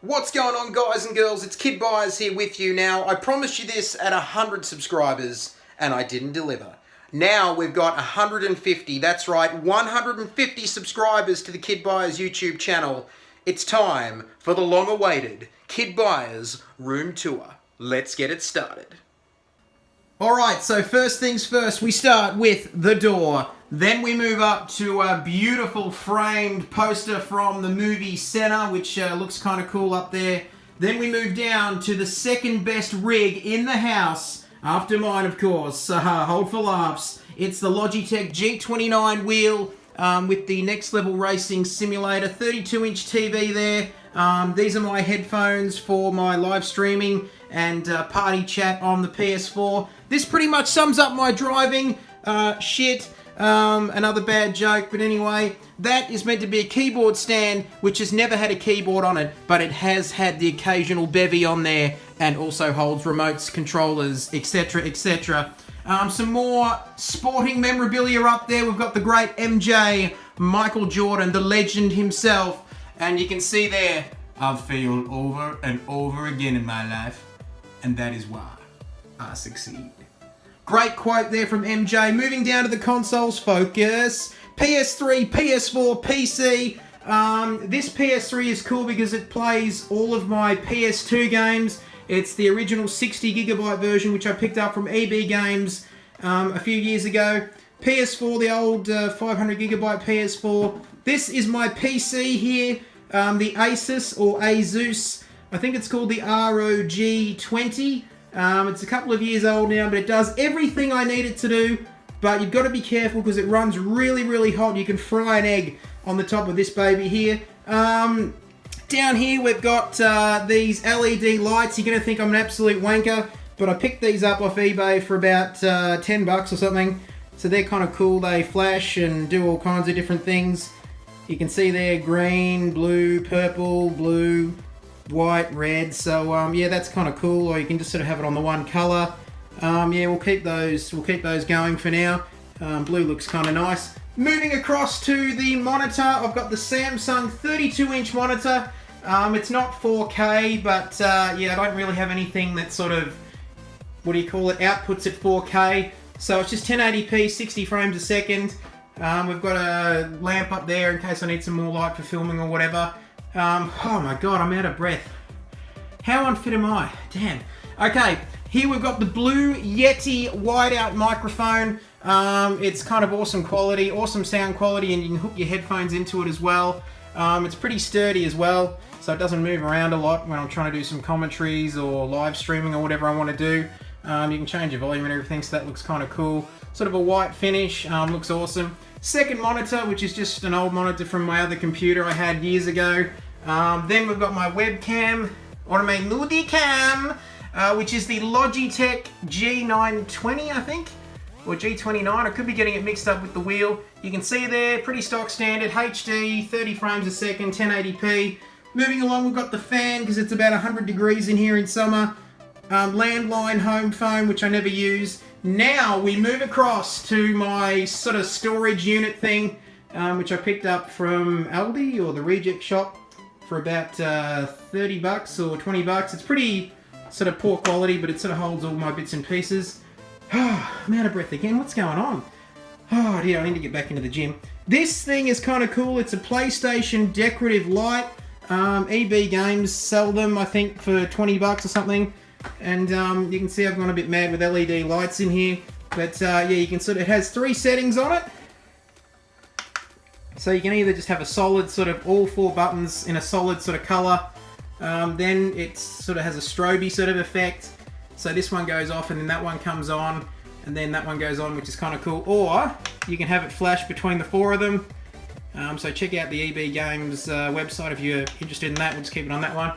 What's going on, guys and girls? It's Kid Byers here with you now. I promised you this at 100 subscribers, and I didn't deliver. Now we've got 150, that's right, 150 subscribers to the Kid Byers YouTube channel. It's time for the long-awaited Kid Byers room tour. Let's get it started. Alright, so first things first, we start with the door. Then we move up to a beautiful framed poster from the movie Senna, which looks kind of cool up there. Then we move down to the second best rig in the house, after mine of course, hold for laughs. It's the Logitech G29 wheel with the Next Level Racing Simulator, 32-inch TV there. These are my headphones for my live streaming and party chat on the PS4. This pretty much sums up my driving shit. Another bad joke, but anyway, that is meant to be a keyboard stand, which has never had a keyboard on it, but it has had the occasional bevy on there, and also holds remotes, controllers, etc, etc. Some more sporting memorabilia up there. We've got the great MJ, Michael Jordan, the legend himself, and you can see there, I've failed over and over again in my life, and that is why I succeed. Great quote there from MJ. Moving down to the consoles, focus. PS3, PS4, PC. This PS3 is cool because it plays all of my PS2 games. It's the original 60GB version, which I picked up from EB Games a few years ago. PS4, the old 500GB PS4. This is my PC here, the Asus or Asus. I think it's called the ROG 20. It's a couple of years old now, but it does everything I need it to do. But you've got to be careful because it runs really, really hot. You can fry an egg on the top of this baby here. Down here we've got these LED lights. You're going to think I'm an absolute wanker, but I picked these up off eBay for about 10 bucks or something. So they're kind of cool. They flash and do all kinds of different things. You can see there green, blue, purple, blue, white, red, so yeah, that's kind of cool. Or you can just sort of have it on the one color. Yeah, we'll keep those going for now. Blue looks kind of nice. Moving across to the monitor, I've got the Samsung 32-inch monitor. It's not 4K, but yeah, I don't really have anything that sort of, what do you call it, outputs at 4K. So it's just 1080p, 60 frames a second. We've got a lamp up there in case I need some more light for filming or whatever. Oh my god, I'm out of breath. How unfit am I? Damn. Okay, here we've got the Blue Yeti wide-out microphone. It's kind of awesome quality, awesome sound quality, and you can hook your headphones into it as well. It's pretty sturdy as well, so it doesn't move around a lot when I'm trying to do some commentaries or live streaming or whatever I want to do. You can change your volume and everything, so that looks kind of cool. Sort of a white finish, looks awesome. Second monitor, which is just an old monitor from my other computer I had years ago. Then we've got my webcam, or my nudie cam, which is the Logitech G920, I think, or G29. I could be getting it mixed up with the wheel. You can see there, pretty stock standard, HD, 30 frames a second, 1080p. Moving along, we've got the fan, because it's about 100 degrees in here in summer. Landline home phone, which I never use. Now we move across to my sort of storage unit thing, which I picked up from Aldi, or the Reject Shop, for about 30 bucks or 20 bucks. It's pretty sort of poor quality, but it sort of holds all my bits and pieces. I'm out of breath again. What's going on? Oh dear, I need to get back into the gym. This thing is kind of cool. It's a PlayStation decorative light. EB Games sell them, I think, for 20 bucks or something. And you can see I've gone a bit mad with LED lights in here. But yeah, you can sort of, it has 3 settings on it. So you can either just have a solid sort of all 4 buttons in a solid sort of color. Then it sort of has a strobe sort of effect. So this one goes off and then that one comes on. And then that one goes on, which is kind of cool. Or you can have it flash between the 4 of them. So check out the EB Games website if you're interested in that. We'll just keep it on that one.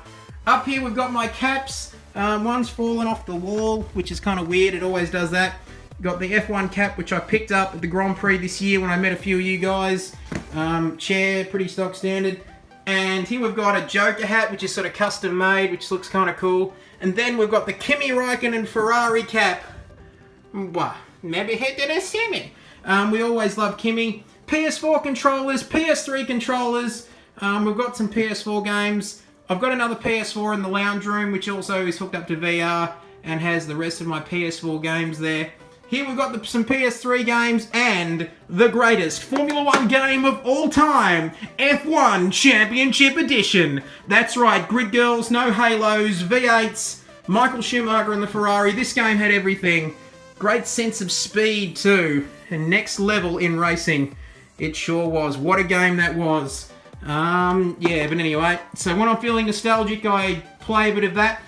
Up here we've got my caps. One's fallen off the wall, which is kind of weird. It always does that. Got the F1 cap, which I picked up at the Grand Prix this year when I met a few of you guys. Chair, pretty stock standard. And here we've got a Joker hat, which is sort of custom made, which looks kind of cool. And then we've got the Kimi Räikkönen Ferrari cap. Wow, maybe he didn't see me. We always love Kimi. PS4 controllers, PS3 controllers. We've got some PS4 games. I've got another PS4 in the lounge room, which also is hooked up to VR and has the rest of my PS4 games there. Here we've got some PS3 games and the greatest Formula 1 game of all time, F1 Championship Edition. That's right, Grid Girls, no halos, V8s, Michael Schumacher and the Ferrari. This game had everything. Great sense of speed too, and next level in racing. It sure was. What a game that was. Yeah, but anyway, so when I'm feeling nostalgic, I play a bit of that.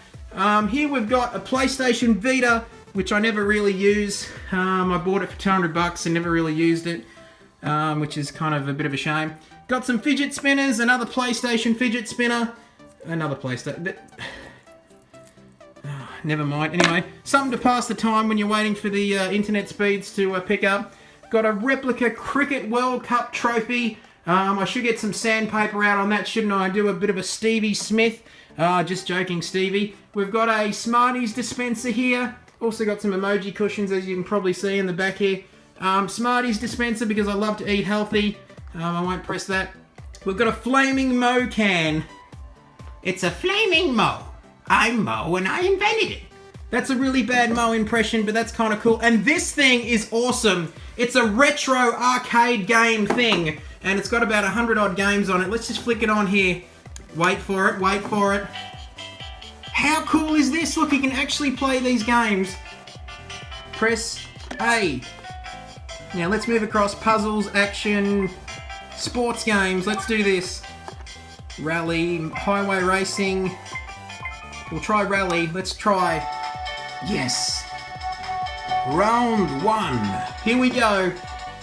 Here we've got a PlayStation Vita, which I never really use. I bought it for $200 and never really used it, which is kind of a bit of a shame. Got some fidget spinners, another PlayStation fidget spinner, another PlayStation. Never mind. Anyway, something to pass the time when you're waiting for the internet speeds to pick up. Got a replica Cricket World Cup trophy. I should get some sandpaper out on that, shouldn't I? Do a bit of a Stevie Smith. Just joking, Stevie. We've got a Smarties dispenser here. Also got some emoji cushions, as you can probably see in the back here. Smarties dispenser because I love to eat healthy. I won't press that. We've got a Flaming Mo can. It's a Flaming Mo. I'm Mo and I invented it. That's a really bad Mo impression, but that's kind of cool. And this thing is awesome. It's a retro arcade game thing. And it's got about 100 odd games on it. Let's just flick it on here. Wait for it, wait for it. How cool is this? Look, you can actually play these games. Press A. Now let's move across puzzles, action, sports games. Let's do this. Rally, highway racing. We'll try rally. Let's try. Yes. Round 1. Here we go.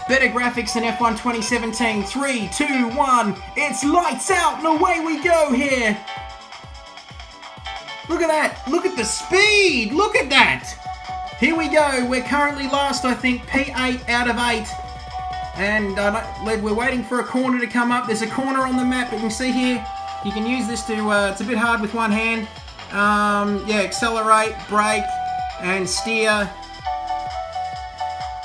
Better graphics than F1 2017. 3, 2, 1. It's lights out and away we go here. Look at that. Look at the speed. Look at that. Here we go. We're currently last, I think, P8 out of 8. And we're waiting for a corner to come up. There's a corner on the map. You can see here. You can use this to, it's a bit hard with one hand. Yeah, accelerate, brake, and steer.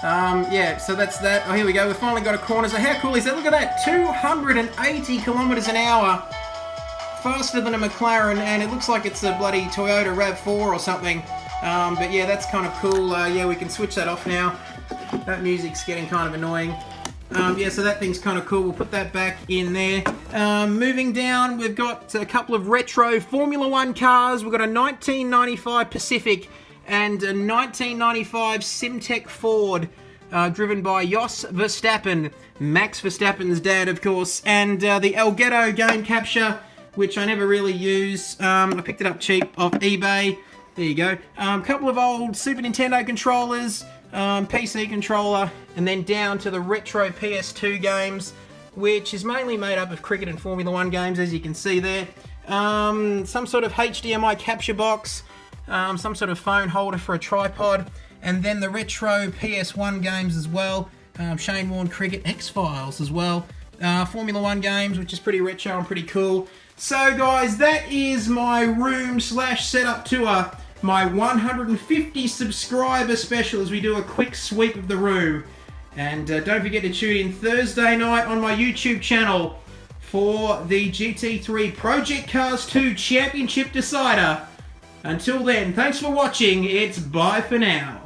Yeah, so that's that. Oh, here we go. We've finally got a corner. So how cool is that? Look at that. 280 kilometers an hour. Faster than a McLaren, and it looks like it's a bloody Toyota RAV4 or something. But yeah, that's kind of cool. Yeah, we can switch that off now. That music's getting kind of annoying. Yeah, so that thing's kind of cool. We'll put that back in there. Moving down, we've got a couple of retro Formula 1 cars. We've got a 1995 Pacific and a 1995 Simtek Ford, driven by Jos Verstappen, Max Verstappen's dad, of course, and the Elgato game capture, which I never really use. I picked it up cheap off eBay. There you go. A couple of old Super Nintendo controllers, PC controller, and then down to the retro PS2 games, which is mainly made up of cricket and Formula 1 games, as you can see there. Some sort of HDMI capture box, some sort of phone holder for a tripod, and then the retro PS1 games as well. Shane Warne Cricket, X-Files as well. Formula 1 games, which is pretty retro and pretty cool. So guys, that is my room / setup tour. My 150 subscriber special as we do a quick sweep of the room. And don't forget to tune in Thursday night on my YouTube channel for the GT3 Project Cars 2 Championship Decider. Until then, thanks for watching. It's bye for now.